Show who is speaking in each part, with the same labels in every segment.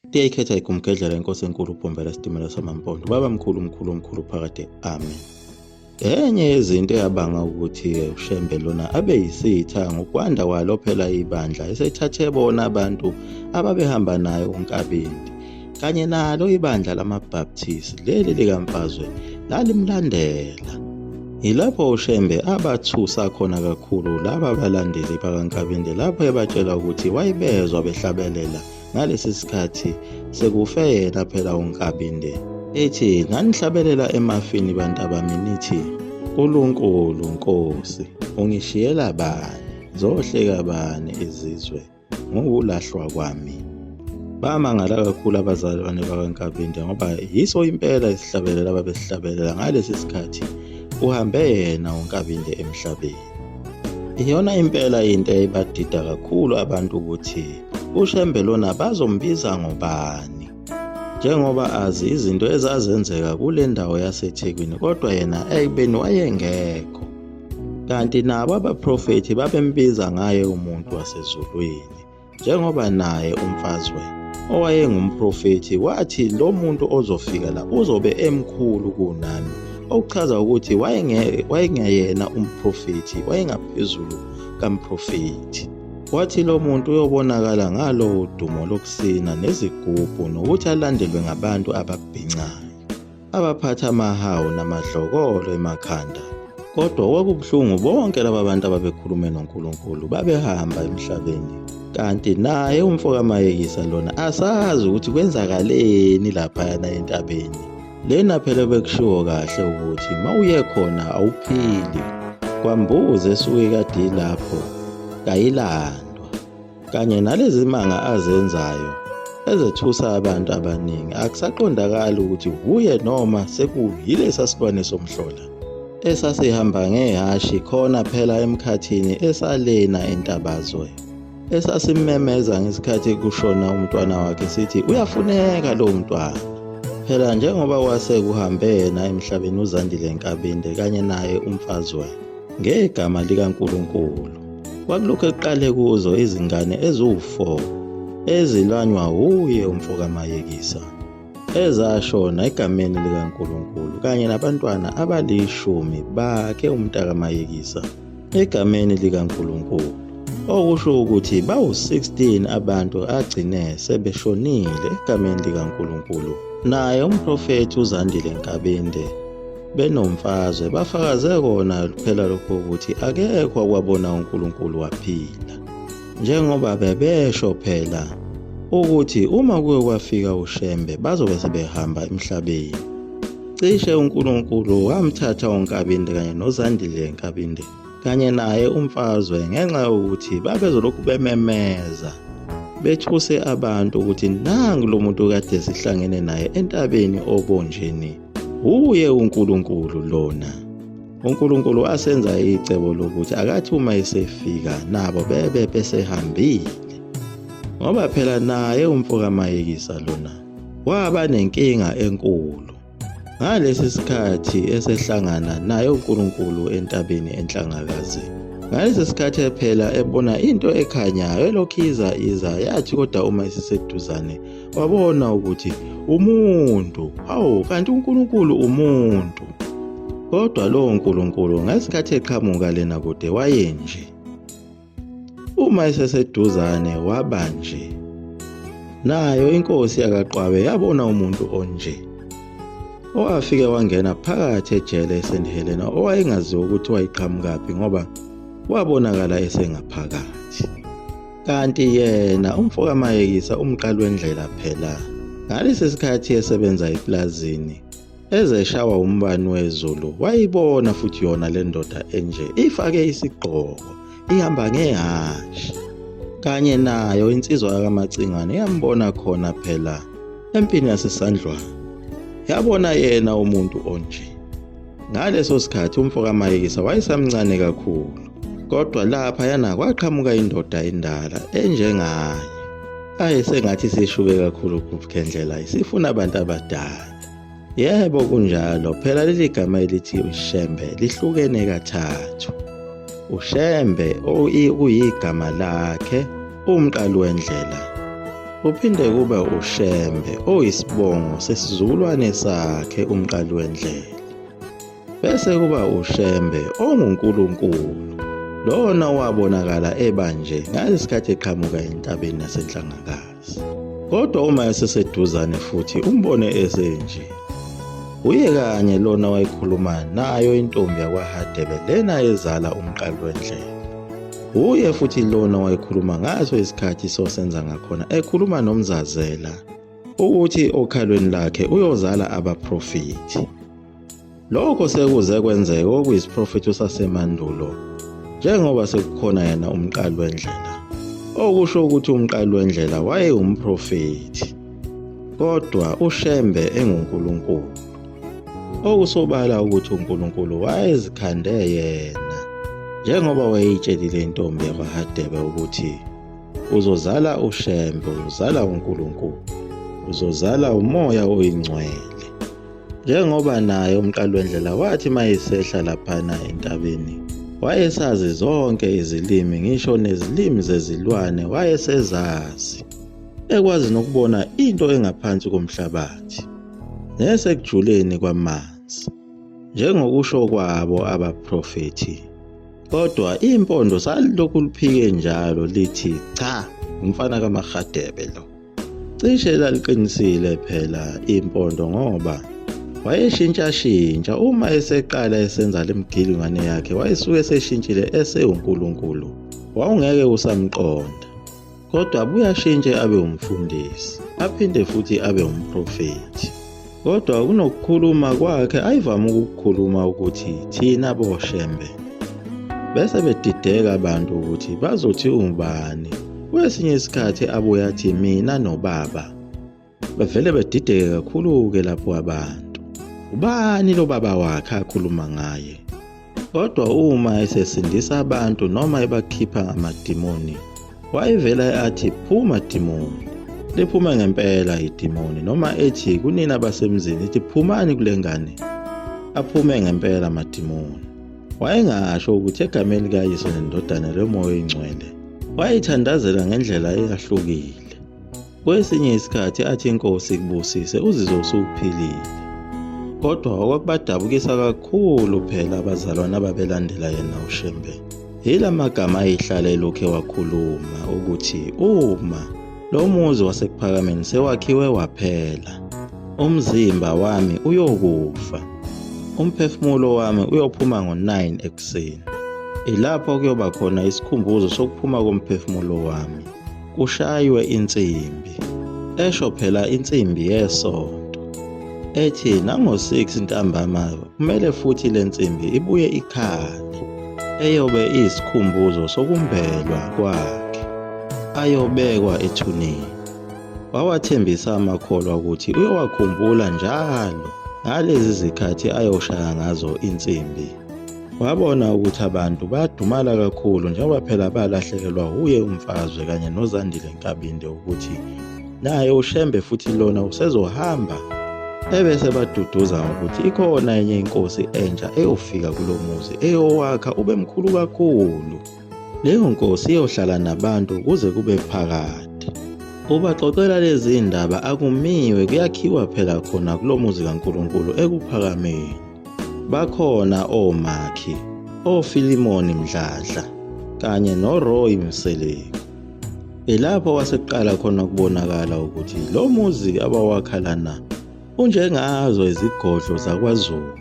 Speaker 1: Liyayikhetha igumgedlela inkosi enkulu uBhombela Sitimela samaMpondo. Baba mkhulu mkhulu mkhulu phakade. Amen. Enye yezinto eyabanga ukuthi uShembe lona abe yisitha ngokwanda kwalo phela ibandla esethathe bona abantu ababehamba nayo uNkabinde kanye nalo ibandla lamaBaptist leli likaMfazwe lalimlandela. Yilapho uShembe abathusa khona kakhulu laba balandeli bakaNkabinde lapho ebatshela ukuthi wayebezwa behlabelela ngalesi sikhathi sekufe yena phela uNkabinde. Ethi nanihlabelela emafini bantu bami nithi uNkulunkulu Nkosi ungishiyela bani zohleka bani izizwe ngokulahlwa kwami. Bamangala kakhulu abazalwane bakaNkabinde ngoba yiso impela isihlabelela babesihlabelela ngalesi sikhathi uhambe yena uNkabinde emhlabeni. Iyona impela into eyibadida kakhulu abantu ukuthi uShembe lona bazombiza ngobani njengoba azi izinto ezazenzeka kule ndawo yaseThekwini kodwa yena ekubeni wayengekho, kanti nabo abaprofethi babembiza ngaye umuntu wasezulwini njengoba naye uMfazwe owayengumprofethi wathi lo muntu ozofika la uzobe emkhulu kunami, okuchaza ukuthi wayengeyena umprofethi, wayengaphezulu kamprofethi. Wathi lo muntu uyobonakala ngalo dumo lokusina nezigubhu nokuthi alandelwe ngabantu ababhincayo abaphatha amahawu namadlokolo emakhanda. Kodwa kwakubuhlungu bonke laba bantu ababekhulume noNkulunkulu babehamba emhlabeni, kanti naye umfokaMayekisa lona asazi ukuthi kwenzakaleni laphayana entabeni. Lena phela bekushiwo kahle ukuthi mawuye khona awuphili, kwambuze esuke kade lapho kayilandwa, kanye nalezi manga azenzayo ezethusa abantu abaningi akusaqondakali ukuthi kuye noma sekuyilesa silwane somhlola esasihamba ngehashi khona phela emkhathini esalena entabazwe, esasimemeza ngesikhathi kushona umntwana wakhe sithi uyafuneka lo mntwana. Phela njengoba wase kuhambe yena emhlabeni uZandile Nkabinde kanye naye uMfazwe ngegama likaNkulunkulu, kwakulokhu eqale kuzo izingane eziwu4 ezilanywa uye umfokaMayekisa ezashona egameni likaNkulunkulu kanye nabantwana abali10 bakhe umntakaMayekisa egameni likaNkulunkulu, okusho ukuthi bawu16 abantu agcine sebeshonile egameni likaNkulunkulu. Naye umprofethi uZandile Nkabinde benomfazwe bafakaze kona phela lokho ukuthi akekho kwabona uNkulunkulu waphila, njengoba bebesho phela ukuthi uma kuye kwafika uShembe bazobe sebehamba emhlabeni. Cishe uNkulunkulu wamthatha uNkabinde kanye noZandile Nkabinde kanye naye umfazwe ngenxa yokuthi babezolokhu bememeza bethuse abantu ukuthi nangu lo muntu kade sihlangene naye entabeni obonjeni uye uNkulunkulu lona. uNkulunkulu asenza icebo lokuthi akathi uma esefika nabo bebe besehambile, ngoba phela naye umfokaMayekisa lona waba nenkinga enkulu ngalesi sikhathi esehlangana naye uNkulunkulu entabeni enhlangakazi. Ngalesi sikhathi phela ebona into ekhanyayo elokhu iza yathi kodwa uma isiseduzane wabona ukuthi umuntu, hawu kanti uNkulunkulu umuntu. Kodwa lo uNkulunkulu ngesikhathi eqhamuka lena kude wayenje, uma eseseduzane wabanje. Nayo inkosi yakaqwabe yabona umuntu onje owafike wangena phakathi ejele eSt Helena owayengaziwa ukuthi wayiqhamukaphi ngoba wabonakala esengaphakathi. Kanti yena umfokaMayekisa umqali wendlela phela ngalesi sikhathi esebenza eplazini ezeshawa umbani wezulu wayibona futhi yona le ndoda enje ifake isigqoko ihamba ngehashi, kanye nayo insizwa kaMacingwane yambona khona phela empini yasesandlwana, yabona yena umuntu onje. Ngaleso sikhathi umfokaMayekisa wayesamncane kakhulu, kodwa lapha yana kwaqhamuka indoda endala enjengaye ayesengathi sishuke kakhulu kubukhendlela isifuna abantu abadala. Yebo kunjalo phela leli gama elithi uShembe lihlukene kathathu. uShembe uyigama lakhe umqali wendlela, Kuphinde kube uShembe oyisibongo sesizukulwane sakhe umqali wendlela. Bese kuba uShembe onguNkulunkulu, lona wabonakala ebanje ngesikhathi eqhamuka entabeni yaseNhlangakazi. Kodwa uma eseseduzane futhi umbone esenje. Uye kanye lona wayekhuluma nayo intombi yakwaHadebe lena ezala umqali wendlela. Uye futhi lona wayekhuluma ngaso isikhathi sosenza ngakhona ekhuluma noMzazela ukuthi okhalweni lakhe uyozala abaprofeti. Lokho sekuze kwenzeka okuyisiprofethi sasemandulo njengoba sekukhona yena umqali wendlela. Okusho ukuthi umqali wendlela wayengumprofeti kodwa uShembe enguNkulunkulu. Okusobala ukuthi uNkulunkulu wayezikhande yena njengoba wayeyitshelile intombi yakwaHadebe ukuthi uzozala uShembe, uzozala uNkulunkulu, uzozala umoya oyingcwele. Njengoba naye umqali wendlela wathi mayesehla laphana entabeni wayesazi zonke izilimi, ngisho nezilimi zezilwane wayesezazi, ekwazi nokubona into engaphansi komhlabathi nesekujuleni kwamanzi njengokusho kwabo abaprofeti. Kodwa impondo salokhu liphike njalo lithi cha, umfana kaMahadebe lo. Cishe laliqinisile phela impondo ngoba wayeshintshashintsha uma eseqala esenza lemgilingwane yakhe wayesuke eseshintshile esewuNkulunkulu. Wawungeke usamqonda. Kodwa buyashintshe abe umfundisi, aphinde futhi abe umprofeti. Kodwa kunokukhuluma kwakhe ayivama ukukhuluma ukuthi thina boShembe. Bese bedideka abantu ukuthi bazothi ungubani. Kwesinye isikhathi abuye athi mina nobaba. Bevele bedideke kakhulu-ke lapho abantu. Ubani lo baba wakhe akhuluma ngaye? Kodwa uma esesindisa abantu noma ebakhipha ngamadimoni, wayevela athi phuma dimoni. Liphuma ngempela idimoni, noma ethi kunina abasemzini ithi phumani kule ngane, aphume ngempela amadimoni. Wayengasho ukuthi egameni likaYise nendodana lomoya oyingcwele wayithandazela ngendlela eyahlukile. Kwesinye isikhathi athi inkosi kubusise uzizwe usuphilile. Kodwa okwakubadabukisa kakhulu phela abazalwane ababelandela yena uShembe yila magama ayihlala elokhe wakhuluma ukuthi uma lo muzi wasekuphakameni sewakhiwe waphela, umzimba wami uyokufa, umphefumulo wami uyophuma ngo-9 ekuseni. Ilapho kuyoba khona isikhumbuzo sokuphuma komphefumulo wami, kushaywe insimbi, esho phela insimbi yesonto, ethi nango-6 ntambama kumele futhi le nsimbi ibuye ikhale, eyobe iyisikhumbuzo sokumbelwa kwakhe, ayobekwa ethuneni. Wawathembisa amakholwa ukuthi uyowakhumbula njalo ngalezi zikhathi ayoshaya ngazo insimbi. Wabona ukuthi abantu badumala kakhulu njengoba phela balahlekelwa uye umfazwe kanye noZandile Nkabinde ukuthi naye uShembe futhi lona usezohamba. Ebese baduduza ukuthi ikhona enye inkosi entsha eyofika kulomuzi eyowakha ube mkhulu kakhulu. Leyo nkosi iyohlala nabantu kuze kube phakade. Ubaxoxela lezi indaba akumiwe kuyakhiwa phela khona kulomuzi kaNkulunkulu ekuphakameni. Bakhona oMakhi, oFilimoni Mdladla kanye noRoy Mseleki. Ilapho waseqala khona ukubonakala ukuthi lo muzi abawakha lana unjengazo izigodlo zakwaZulu.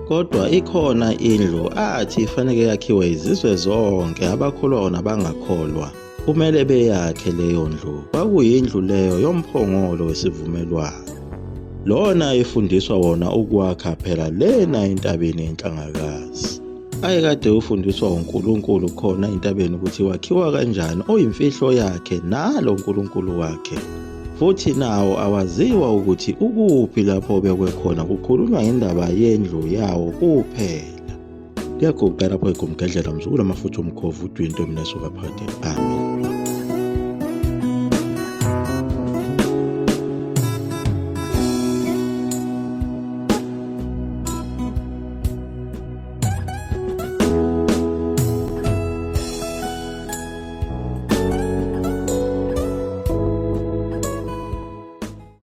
Speaker 1: Kodwa ikhona indlu athi ifanele yakhiwe izizwe zonke, abakholwa nabangakholwa kumele beyakhe leyo ndlu. Kwakuyindlu leyo yomphongolo wesivumelwano, lona efundiswa wona ukwakha phela lena entabeni yeNhlangakazi. Ayekade ufundiswa uNkulunkulu khona entabeni ukuthi wakhiwa kanjani, oyimfihlo yakhe nalo uNkulunkulu wakhe. Futhi nawo awaziwa ukuthi ukuphi lapho bekwekhona kukhulunywa indaba yendlu yawo kuphela. Liyaguqa lapho igumgedlela mzukulu amafutha omkhovu uDwinto mina suka phakathi. Amen.